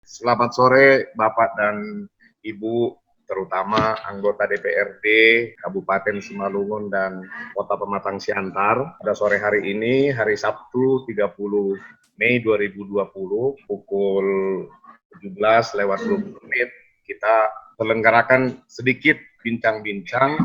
Selamat sore Bapak dan Ibu, terutama anggota DPRD Kabupaten Simalungun dan Kota Pematang Siantar. Pada sore hari ini, hari Sabtu 30 Mei 2020, pukul 17:20, kita selenggarakan sedikit bincang-bincang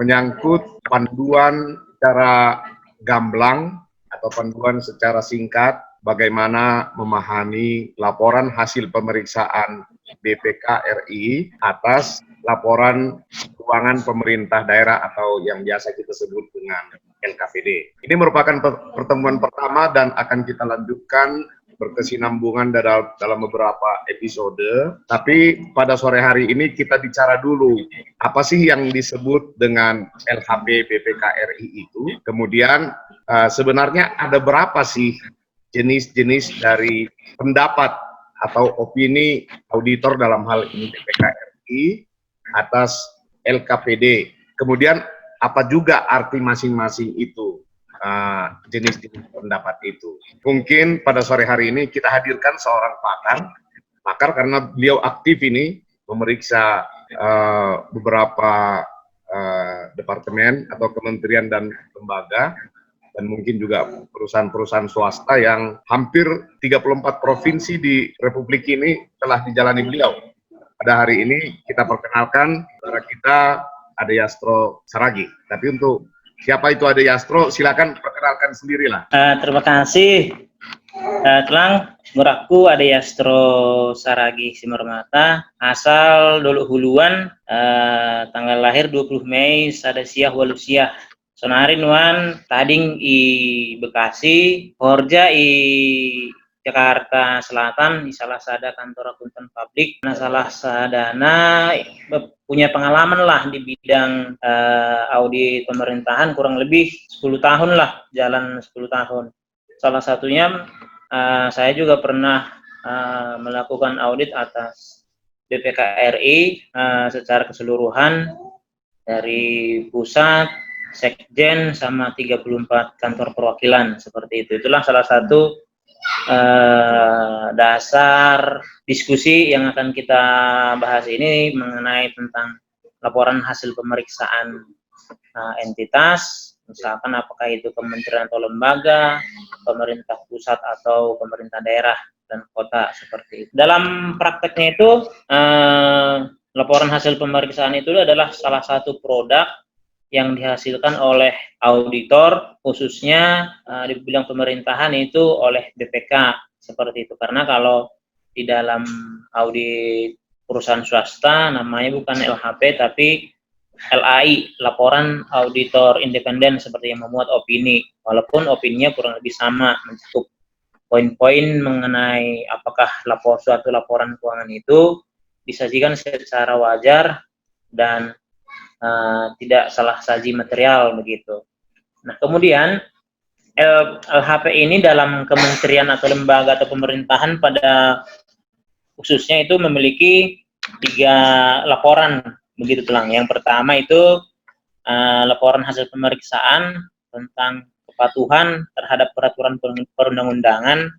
menyangkut panduan secara gamblang atau panduan secara singkat bagaimana memahami laporan hasil pemeriksaan BPK RI atas laporan keuangan pemerintah daerah atau yang biasa kita sebut dengan LKPD. Ini merupakan pertemuan pertama dan akan kita lanjutkan berkesinambungan dalam beberapa episode. Tapi pada sore hari ini kita bicara dulu apa sih yang disebut dengan LHP BPK RI itu. Kemudian sebenarnya ada berapa sih jenis-jenis dari pendapat atau opini auditor dalam hal ini BPK RI atas LKPD. Kemudian apa juga arti masing-masing itu, jenis-jenis pendapat itu. Mungkin pada sore hari ini kita hadirkan seorang pakar karena beliau aktif ini memeriksa beberapa departemen atau kementerian dan lembaga, dan mungkin juga perusahaan-perusahaan swasta yang hampir 34 provinsi di Republik ini telah dijalani beliau. Pada hari ini kita perkenalkan saudara kita Ade Yastro Saragih. Tapi untuk siapa itu Ade Yastro, silakan perkenalkan sendirilah. Terima kasih. Telang muraku Ade Yastro Saragih Simarmata, asal Dolu Huluan, tanggal lahir 20 Mei sada siah walu siah. Sonarin wan tading i Bekasi, Horja i Jakarta Selatan, di salah sada kantor akuntan publik. Nah, salah sadana punya pengalaman lah di bidang audit pemerintahan kurang lebih 10 tahun lah, jalan 10 tahun. Salah satunya saya juga pernah melakukan audit atas BPK RI secara keseluruhan dari pusat, sekjen, sama 34 kantor perwakilan, seperti itu. Itulah salah satu dasar diskusi yang akan kita bahas ini mengenai tentang laporan hasil pemeriksaan entitas, misalkan apakah itu kementerian atau lembaga, pemerintah pusat atau pemerintah daerah dan kota, seperti itu. Dalam prakteknya itu, laporan hasil pemeriksaan itu adalah salah satu produk yang dihasilkan oleh auditor, khususnya di bidang pemerintahan itu oleh BPK, seperti itu. Karena kalau di dalam audit perusahaan swasta namanya bukan LHP tapi LAI, laporan auditor independen, seperti yang memuat opini, walaupun opininya kurang lebih sama, mencakup poin-poin mengenai apakah suatu laporan keuangan itu disajikan secara wajar dan tidak salah saji material, begitu. Nah, kemudian LHP ini dalam kementerian atau lembaga atau pemerintahan pada khususnya itu memiliki 3 laporan, begitu Telang. Yang pertama itu laporan hasil pemeriksaan tentang kepatuhan terhadap peraturan perundang-undangan,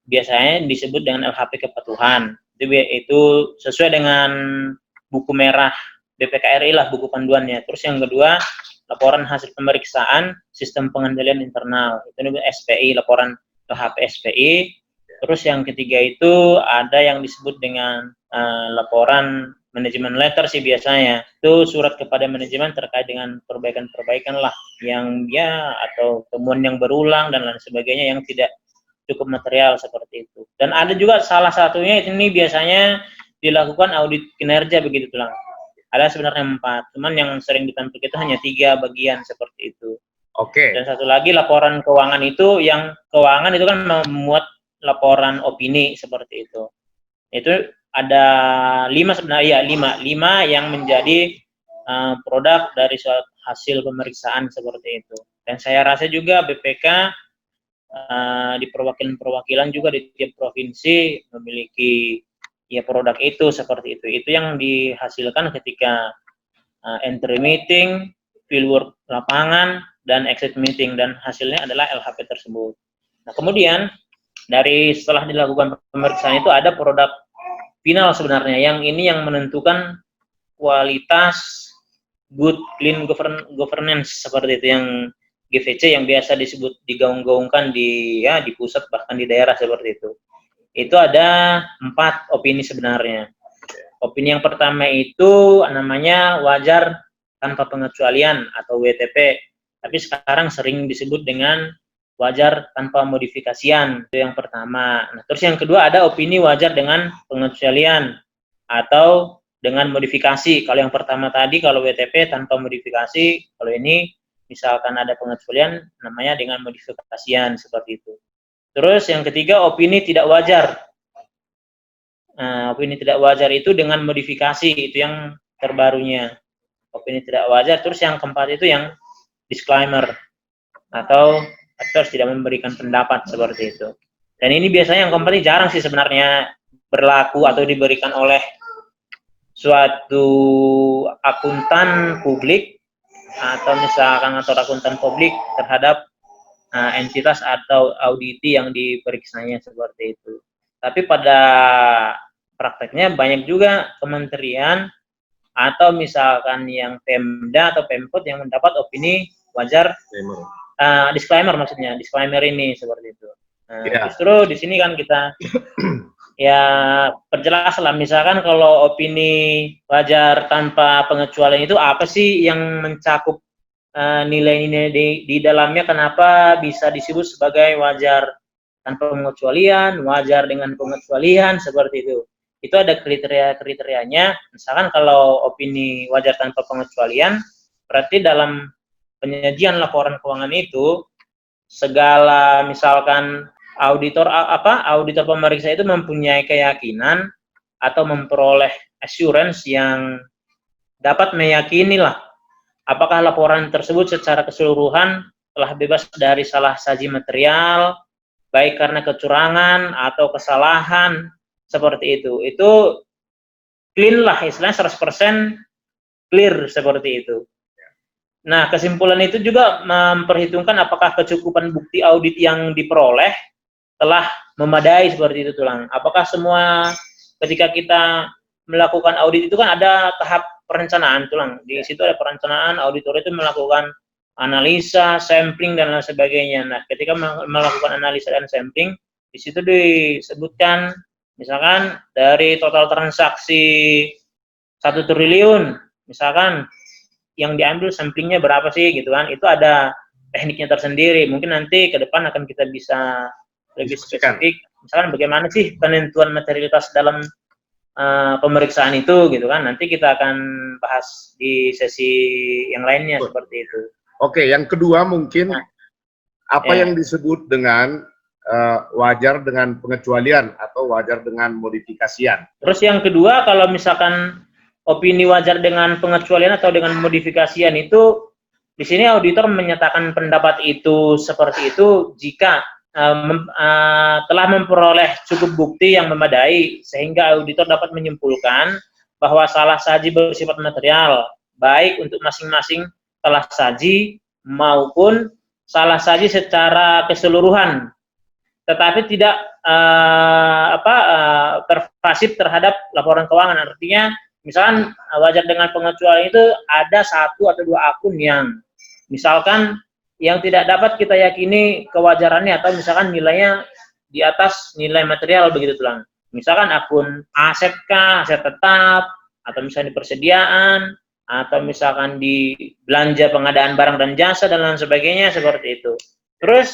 biasanya disebut dengan LHP kepatuhan. Itu sesuai dengan buku merah BPK RI lah, buku panduannya. Terus yang kedua, laporan hasil pemeriksaan sistem pengendalian internal, itu SPI, laporan LHP SPI. Terus yang ketiga itu ada yang disebut dengan laporan manajemen letter sih biasanya. Itu surat kepada manajemen terkait dengan perbaikan-perbaikan lah yang atau temuan yang berulang dan lain sebagainya yang tidak cukup material, seperti itu. Dan ada juga salah satunya ini biasanya dilakukan audit kinerja, begitu Telang. Ada sebenarnya 4, cuman yang sering ditampilkan itu hanya 3 bagian, seperti itu. Oke. Dan satu lagi laporan keuangan itu, yang keuangan itu kan memuat laporan opini, seperti itu. Itu ada 5 sebenarnya, 5 yang menjadi produk dari suatu hasil pemeriksaan, seperti itu. Dan saya rasa juga BPK di perwakilan-perwakilan juga di tiap provinsi memiliki produk itu, seperti itu. Itu yang dihasilkan ketika entry meeting, fieldwork lapangan, dan exit meeting, dan hasilnya adalah LHP tersebut. Nah, kemudian setelah dilakukan pemeriksaan itu ada produk final sebenarnya. Yang ini yang menentukan kualitas good clean governance seperti itu, yang GVC yang biasa disebut digaung-gaungkan di pusat bahkan di daerah seperti itu. Itu ada 4 opini sebenarnya. Opini yang pertama itu namanya wajar tanpa pengecualian atau WTP, tapi sekarang sering disebut dengan wajar tanpa modifikasian. Itu yang pertama. Nah, terus yang kedua ada opini wajar dengan pengecualian atau dengan modifikasi. Kalau yang pertama tadi kalau WTP tanpa modifikasi, kalau ini misalkan ada pengecualian namanya dengan modifikasian seperti itu. Terus yang ketiga opini tidak wajar. Nah, opini tidak wajar itu dengan modifikasi, itu yang terbarunya. Opini tidak wajar. Terus yang keempat itu yang disclaimer atau harus tidak memberikan pendapat seperti itu. Dan ini biasanya yang keempat ini jarang sih sebenarnya berlaku atau diberikan oleh suatu akuntan publik atau misalkan atau akuntan publik terhadap entitas atau auditi yang diperiksanya seperti itu. Tapi pada prakteknya banyak juga kementerian atau misalkan yang Pemda atau Pemkot yang mendapat opini wajar disclaimer maksudnya, disclaimer ini seperti itu. Justru di sini kan kita ya perjelas lah, misalkan kalau opini wajar tanpa pengecualian itu apa sih yang mencakup nilai-nilai di dalamnya, kenapa bisa disebut sebagai wajar tanpa pengecualian, wajar dengan pengecualian seperti itu. Itu ada kriteria-kriterianya. Misalkan kalau opini wajar tanpa pengecualian, berarti dalam penyajian laporan keuangan itu segala misalkan auditor pemeriksa itu mempunyai keyakinan atau memperoleh assurance yang dapat meyakini lah apakah laporan tersebut secara keseluruhan telah bebas dari salah saji material, baik karena kecurangan atau kesalahan seperti itu. Itu clean lah, istilahnya 100% clear seperti itu. Nah, kesimpulan itu juga memperhitungkan apakah kecukupan bukti audit yang diperoleh telah memadai seperti itu tulang. Apakah semua ketika kita melakukan audit itu kan ada tahap perencanaan tulang. Di situ ada perencanaan, auditor itu melakukan analisa, sampling dan lain sebagainya. Nah, ketika melakukan analisa dan sampling, di situ disebutkan misalkan dari total transaksi 1 triliun, misalkan yang diambil samplingnya berapa sih gitu kan. Itu ada tekniknya tersendiri. Mungkin nanti ke depan akan kita bisa lebih spesifik. Misalkan bagaimana sih penentuan materialitas dalam pemeriksaan itu gitu kan. Nanti kita akan bahas di sesi yang lainnya seperti itu. Oke, yang kedua mungkin apa yang disebut dengan wajar dengan pengecualian atau wajar dengan modifikasian. Terus yang kedua kalau misalkan opini wajar dengan pengecualian atau dengan modifikasian itu di sini auditor menyatakan pendapat itu seperti itu jika telah memperoleh cukup bukti yang memadai sehingga auditor dapat menyimpulkan bahwa salah saji bersifat material baik untuk masing-masing salah saji maupun salah saji secara keseluruhan, tetapi tidak pervasif terhadap laporan keuangan. Artinya misalkan wajar dengan pengecualian itu ada 1 atau 2 akun yang misalkan yang tidak dapat kita yakini kewajarannya atau misalkan nilainya di atas nilai material begitu tulang. Misalkan akun aset kah, aset tetap, atau misalnya di persediaan, atau misalkan di belanja pengadaan barang dan jasa dan lain sebagainya seperti itu. Terus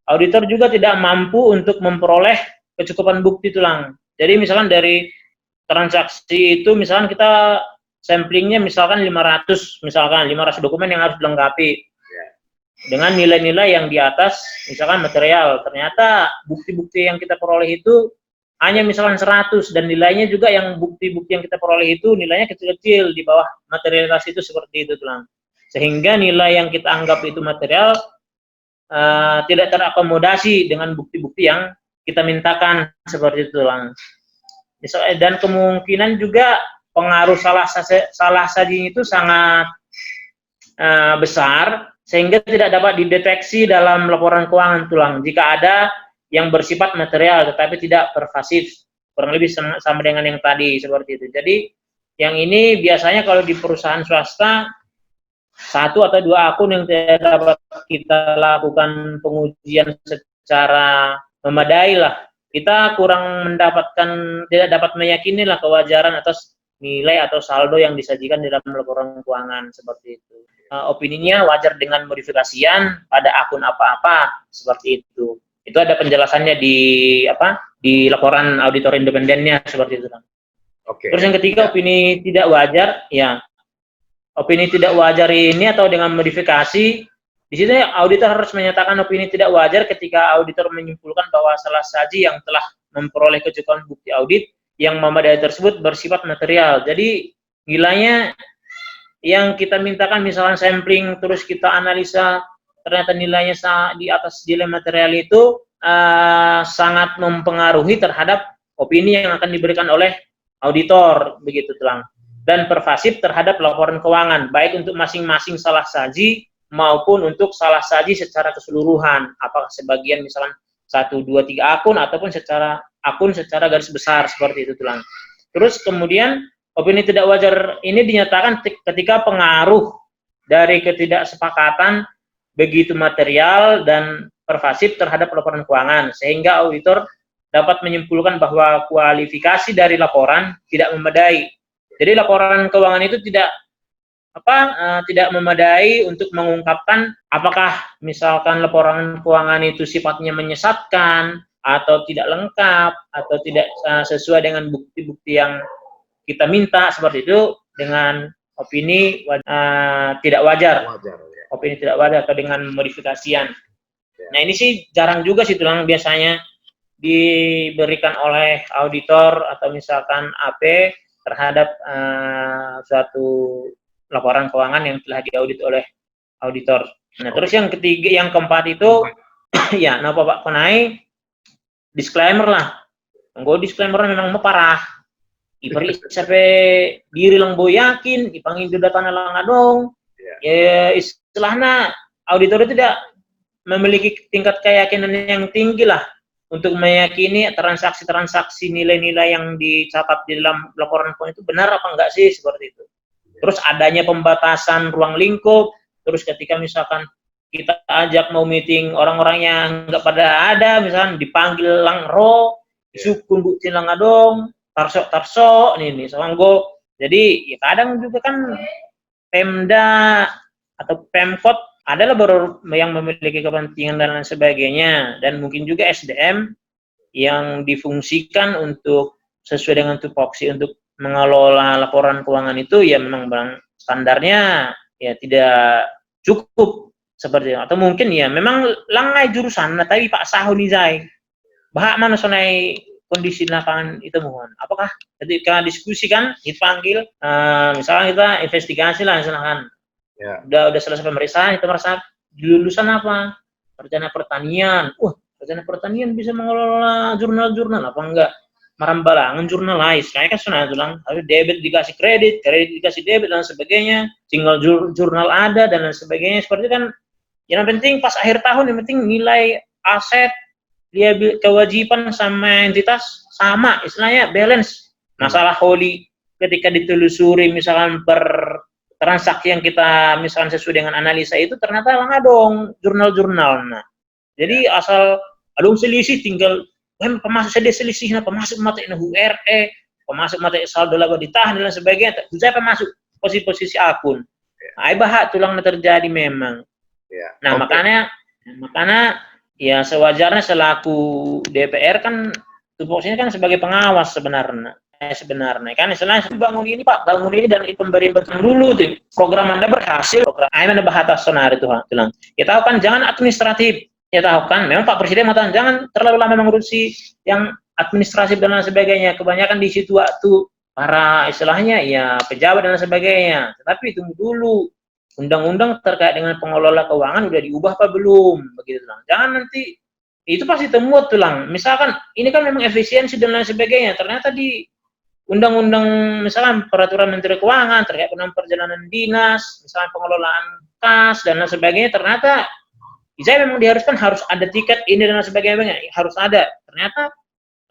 auditor juga tidak mampu untuk memperoleh kecukupan bukti tulang. Jadi misalkan dari transaksi itu misalkan kita samplingnya misalkan 500 dokumen yang harus dilengkapi dengan nilai-nilai yang di atas misalkan material. Ternyata bukti-bukti yang kita peroleh itu hanya misalkan 100 dan nilainya juga yang bukti-bukti yang kita peroleh itu nilainya kecil-kecil di bawah materialitas itu seperti itu tulang. Sehingga nilai yang kita anggap itu material tidak terakomodasi dengan bukti-bukti yang kita mintakan seperti itu tulang. Dan kemungkinan juga pengaruh salah saji itu sangat besar sehingga tidak dapat dideteksi dalam laporan keuangan tulang jika ada yang bersifat material tetapi tidak pervasif kurang lebih sama dengan yang tadi seperti itu. Jadi yang ini biasanya kalau di perusahaan swasta 1 atau 2 akun yang tidak dapat kita lakukan pengujian secara memadai lah. Kita kurang mendapatkan, tidak dapat meyakini lah kewajaran atas nilai atau saldo yang disajikan di dalam laporan keuangan seperti itu. Opininya wajar dengan modifikasian pada akun apa-apa seperti itu. Itu ada penjelasannya di laporan auditor independennya seperti itu. Oke. Terus yang ketiga, opini tidak wajar, ya. Opini tidak wajar ini atau dengan modifikasi, di sini auditor harus menyatakan opini tidak wajar ketika auditor menyimpulkan bahwa salah saji yang telah memperoleh kecukupan bukti audit yang memadai tersebut bersifat material. Jadi nilainya yang kita mintakan misalnya sampling terus kita analisa ternyata nilainya di atas nilai material itu sangat mempengaruhi terhadap opini yang akan diberikan oleh auditor, begitu telang. Dan pervasif terhadap laporan keuangan, baik untuk masing-masing salah saji maupun untuk salah saji secara keseluruhan, apakah sebagian misalkan 1, 2, 3 akun ataupun secara garis besar seperti itu telang. Terus kemudian opini tidak wajar ini dinyatakan ketika pengaruh dari ketidaksepakatan begitu material dan pervasif terhadap laporan keuangan, sehingga auditor dapat menyimpulkan bahwa kualifikasi dari laporan tidak memadai. Jadi laporan keuangan itu tidak memadai untuk mengungkapkan apakah misalkan laporan keuangan itu sifatnya menyesatkan atau tidak lengkap atau tidak sesuai dengan bukti-bukti yang kita minta seperti itu dengan opini tidak wajar. Opini tidak wajar atau dengan modifikasian. Nah ini sih jarang juga sih tulang biasanya diberikan oleh auditor atau misalkan AP terhadap suatu laporan keuangan yang telah diaudit oleh auditor. Nah, terus yang ketiga, yang keempat itu, ya, napa Pak Konai, disclaimer lah. Nggo disclaimer memang parah. Ipari sampai diri lang boy yakin, ipangin juga tanah lang adong. Ya, istilahnya auditor itu tidak memiliki tingkat keyakinan yang tinggi lah untuk meyakini transaksi-transaksi nilai-nilai yang dicatat di dalam laporan keuangan itu benar apa enggak sih seperti itu. Terus adanya pembatasan ruang lingkup, terus ketika misalkan kita ajak mau meeting orang-orang yang enggak pada ada, misalkan dipanggil lang ro, sukun bukti lang adong, tarso nih sanggo. Jadi ya kadang juga kan Pemda atau Pemkot adalah baru yang memiliki kepentingan dan lain sebagainya, dan mungkin juga SDM yang difungsikan untuk sesuai dengan tupoksi untuk mengelola laporan keuangan itu ya memang standarnya ya tidak cukup seperti itu. Atau mungkin ya memang langai jurusan, nah, tapi Pak Sahunizai bahak mana sonai kondisi lapangan itu mohon. Apakah ketika diskusi kan dipanggil, misalnya kita investigasi lah misalkan. Ya. Udah selesai pemeriksaan, itu merasa lulusan apa? Sarjana pertanian. Sarjana pertanian bisa mengelola jurnal-jurnal apa enggak? Marambalangan jurnalis. Kayaknya kan sudah bilang, debit dikasih kredit dikasih debit dan sebagainya. Tinggal jurnal ada dan lain sebagainya. Seperti kan yang penting pas akhir tahun yang penting nilai aset, dia kewajiban sama entitas sama, istilahnya balance. Masalah holy ketika ditelusuri misalkan per transaksi yang kita misalkan sesuai dengan analisa itu ternyata lang adong jurnal-jurnal. Nah, jadi asal adong selisih tinggal pemasuk selisih pemasuk mata URE, pemasuk mata saldo laba ditahan dan sebagainya. Saya pemasuk posisi akun. Ai bahak tulang terjadi memang. Nah, makanya ya sewajarnya selaku DPR kan tupoksinya kan sebagai pengawas sebenarnya kan istilahnya bangun ini dan pemberian betul dulu tuh program Anda berhasil, program Anda bahatas sonar itu bilang ya tahu kan jangan administratif, ya tahu kan memang Pak Presiden mengatakan jangan terlalu lama mengurusi yang administratif dan lain sebagainya, kebanyakan di situ waktu para istilahnya ya pejabat dan lain sebagainya, tetapi tunggu dulu undang-undang terkait dengan pengelola keuangan udah diubah apa belum begitu lah. Jangan nanti itu pasti temuan tulang misalkan ini kan memang efisiensi dan lain sebagainya, ternyata di undang-undang misalkan peraturan Menteri Keuangan terkait dengan perjalanan dinas, misalkan pengelolaan kas dan lain sebagainya, ternyata saya memang diharuskan harus ada tiket ini dan lain sebagainya, harus ada. Ternyata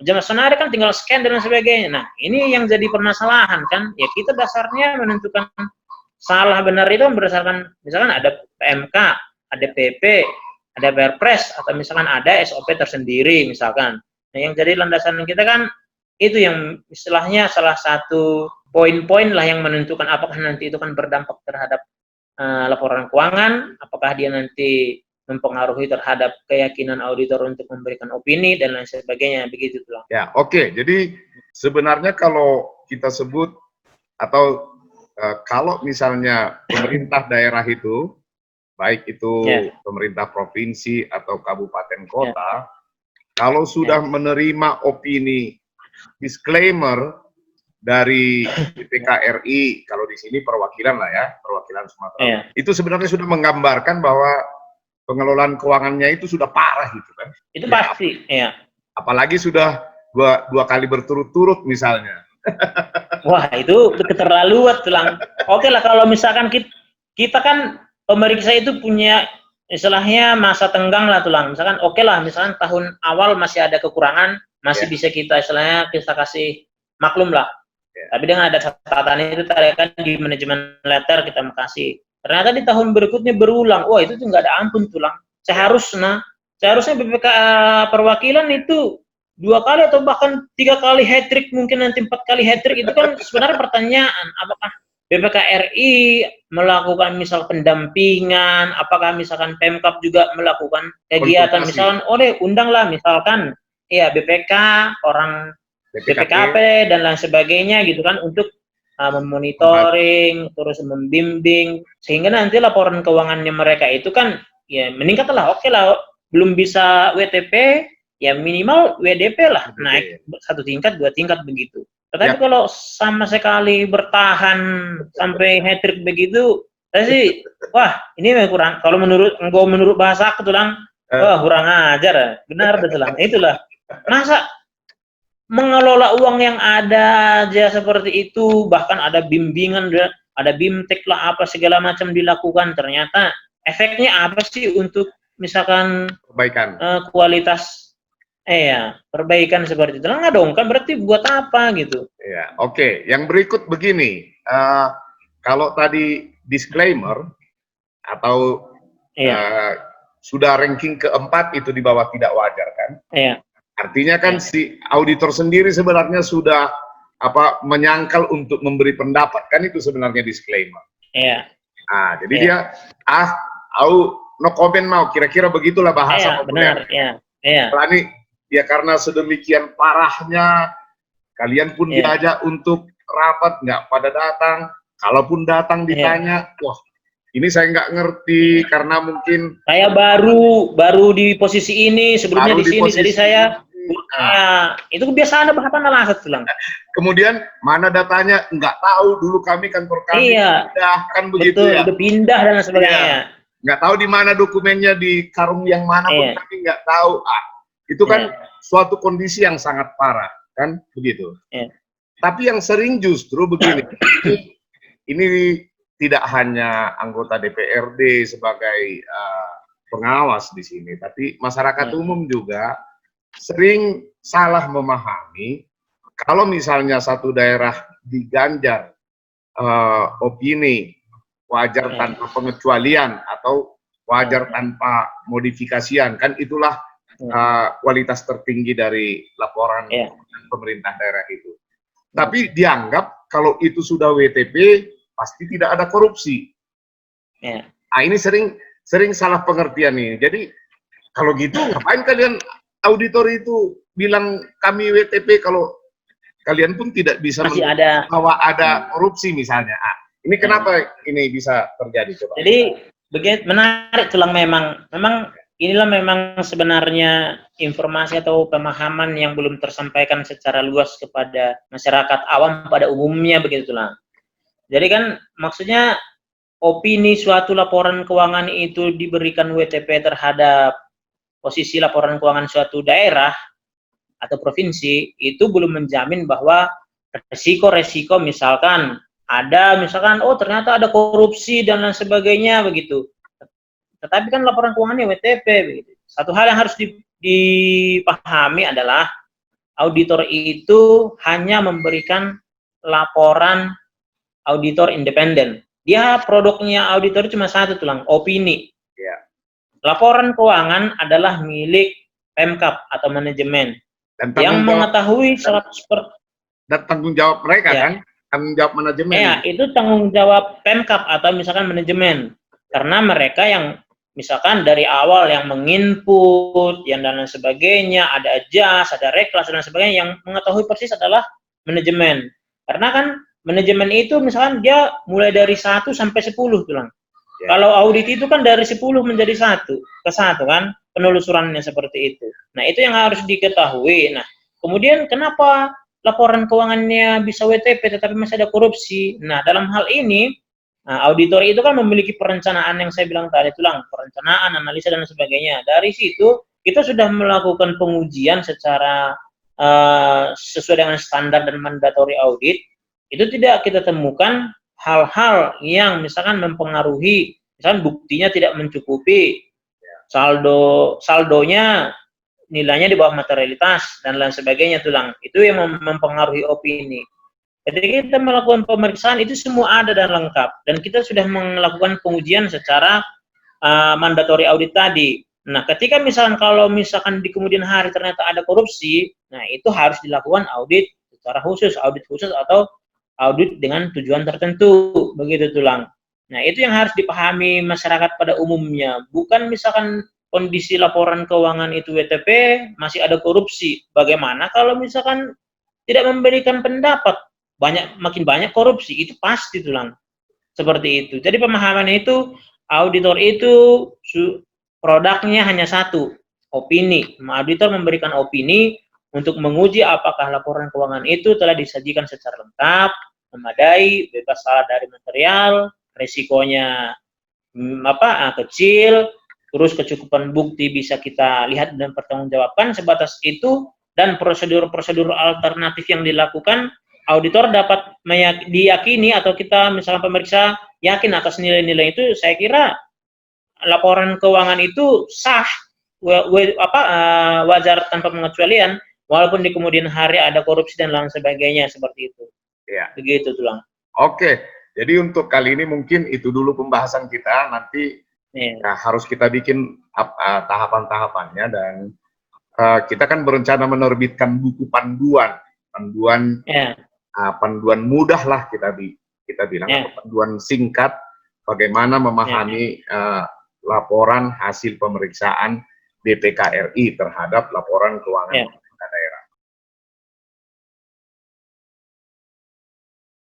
Zaman sonari kan tinggal scan dan sebagainya. Nah, ini yang jadi permasalahan kan. Ya kita dasarnya menentukan salah benar itu berdasarkan misalkan ada PMK, ada PP, ada Perpres, atau misalkan ada SOP tersendiri misalkan. Nah, yang jadi landasan kita kan itu yang istilahnya salah satu poin-poin lah yang menentukan apakah nanti itu kan berdampak terhadap laporan keuangan, apakah dia nanti mempengaruhi terhadap keyakinan auditor untuk memberikan opini dan lain sebagainya, begitu tuh. Ya, oke. Jadi sebenarnya kalau kita sebut atau kalau misalnya pemerintah daerah itu, baik itu pemerintah provinsi atau kabupaten kota, kalau sudah menerima opini disclaimer dari BPK RI, kalau di sini perwakilan lah ya, perwakilan Sumatera, itu sebenarnya sudah menggambarkan bahwa pengelolaan keuangannya itu sudah parah gitu kan. Itu pasti, ya. Apalagi sudah dua kali berturut-turut misalnya. Wah, itu keterlaluan tulang. Oke lah kalau misalkan kita kan pemeriksa itu punya istilahnya masa tenggang lah tulang. Misalkan oke lah, misalkan tahun awal masih ada kekurangan, masih bisa kita istilahnya kita kasih maklum lah. Tapi dengan ada catatan itu tadi kan di manajemen letter kita makasih. Ternyata di tahun berikutnya berulang. Wah, itu tuh nggak ada ampun tulang. Seharusnya BPK perwakilan itu 2 kali atau bahkan 3 kali hat-trick, mungkin nanti 4 kali hat-trick. Itu kan sebenarnya pertanyaan, apakah BPK RI melakukan misal pendampingan, apakah misalkan Pemkab juga melakukan kegiatan, misalkan undanglah misalkan BPK, orang BPKP dan lain sebagainya gitu kan, untuk memonitoring, terus membimbing, sehingga nanti laporan keuangannya mereka itu kan ya meningkat lah. Oke lah, belum bisa WTP, ya minimal WDP lah, naik 1 tingkat, 2 tingkat begitu. Tetapi kalau sama sekali bertahan sampai hat-trick begitu, saya sih, wah ini kurang. Kalau menurut bahasa aku tulang, wah kurang ajar, benar betul lah. Itulah, masa mengelola uang yang ada aja seperti itu, bahkan ada bimbingan, ada bimtek lah apa segala macam dilakukan, ternyata efeknya apa sih untuk misalkan perbaikan kualitas perbaikan seperti itu? Enggak dong, kan berarti buat apa gitu? Ya, oke. Yang berikut begini, kalau tadi disclaimer atau sudah ranking keempat itu di bawah tidak wajar kan? Iya. Artinya kan si auditor sendiri sebenarnya sudah menyangkal untuk memberi pendapat, kan itu sebenarnya disclaimer. Iya. Jadi dia no comment mau, kira-kira begitulah bahasa populer. Benar, iya. Ini ya karena sedemikian parahnya, kalian pun diajak untuk rapat nggak pada datang. Kalaupun datang ditanya, wah ini saya nggak ngerti karena mungkin saya baru di posisi ini, sebelumnya di sini, jadi saya itu kebiasaan bahkan alasan tulang. Kemudian mana datanya nggak tahu, dulu kami kantor kami pindah kan begitu. Betul, udah pindah dan sebagainya. Nggak tahu di mana dokumennya, di karung yang mana pun kami nggak tahu. Itu kan suatu kondisi yang sangat parah kan begitu. Tapi yang sering justru begini, ini tidak hanya anggota DPRD sebagai pengawas di sini, tapi masyarakat umum juga sering salah memahami kalau misalnya satu daerah diganjar opini wajar tanpa pengecualian atau wajar tanpa modifikasian, kan itulah kualitas tertinggi dari laporan pemerintah daerah itu. Tapi dianggap kalau itu sudah WTP pasti tidak ada korupsi. Ini sering salah pengertian nih. Jadi kalau gitu ngapain kalian auditor itu bilang kami WTP kalau kalian pun tidak bisa bahwa ada korupsi misalnya. Ini kenapa ini bisa terjadi coba? Jadi begitu menarik tulang, memang inilah memang sebenarnya informasi atau pemahaman yang belum tersampaikan secara luas kepada masyarakat awam pada umumnya begitu tulang. Jadi kan maksudnya opini suatu laporan keuangan itu diberikan WTP terhadap posisi laporan keuangan suatu daerah atau provinsi itu belum menjamin bahwa resiko-resiko misalkan ternyata ada korupsi dan lain sebagainya begitu. Tetapi kan laporan keuangannya WTP begitu. Satu hal yang harus dipahami adalah auditor itu hanya memberikan laporan auditor independen. Dia produknya auditor cuma satu tulang, opini. Ya. Laporan keuangan adalah milik Pemkap atau manajemen Dan yang tanggung jawab, mengetahui 100%. dan tanggung jawab mereka Ya. kan, tanggung jawab manajemen. Ya, itu tanggung jawab Pemkap atau misalkan manajemen. Karena mereka yang misalkan dari awal yang menginput, yang dan lain sebagainya, ada jas, ada reklas dan lain sebagainya, yang mengetahui persis adalah manajemen. Karena kan manajemen itu misalkan dia mulai dari 1 sampai 10 tulang. Ya. Kalau audit itu kan dari 10 menjadi 1 ke 1 kan, penelusurannya seperti itu. Nah, itu yang harus diketahui. Nah, kemudian kenapa laporan keuangannya bisa WTP tetapi masih ada korupsi? Nah, dalam hal ini auditor itu kan memiliki perencanaan yang saya bilang tadi tulang, perencanaan, analisa dan sebagainya. Dari situ kita sudah melakukan pengujian secara sesuai dengan standar dan mandatory audit. Itu tidak kita temukan hal-hal yang misalkan mempengaruhi, misalkan buktinya tidak mencukupi, saldonya nilainya di bawah materialitas dan lain sebagainya tulang. Itu yang mempengaruhi opini. Ketika kita melakukan pemeriksaan itu semua ada dan lengkap, dan kita sudah melakukan pengujian secara mandatory audit tadi. Nah, ketika kalau misalkan di kemudian hari ternyata ada korupsi, nah itu harus dilakukan audit secara khusus, audit khusus atau audit dengan tujuan tertentu, begitu tulang. Nah, itu yang harus dipahami masyarakat pada umumnya. Bukan misalkan kondisi laporan keuangan itu WTP, masih ada korupsi. Bagaimana kalau misalkan tidak memberikan pendapat, makin banyak korupsi, itu pasti tulang. Seperti itu. Jadi pemahamannya itu, auditor itu produknya hanya satu, opini. Auditor memberikan opini untuk menguji apakah laporan keuangan itu telah disajikan secara lengkap, memadai, bebas salah dari material, resikonya kecil, terus kecukupan bukti bisa kita lihat dan pertanggungjawabkan. Sebatas itu dan prosedur-prosedur alternatif yang dilakukan, auditor dapat diyakini atau kita misalnya pemeriksa yakin atas nilai-nilai itu. Saya kira laporan keuangan itu sah, wajar tanpa pengecualian, walaupun di kemudian hari ada korupsi dan lain sebagainya seperti itu. Ya. Begitu tulang. Oke, jadi untuk kali ini mungkin itu dulu pembahasan kita. Nanti harus kita bikin tahapan-tahapannya, dan kita kan berencana menerbitkan buku panduan mudah lah kita bilang, atau panduan singkat bagaimana memahami laporan hasil pemeriksaan BPK RI terhadap laporan keuangan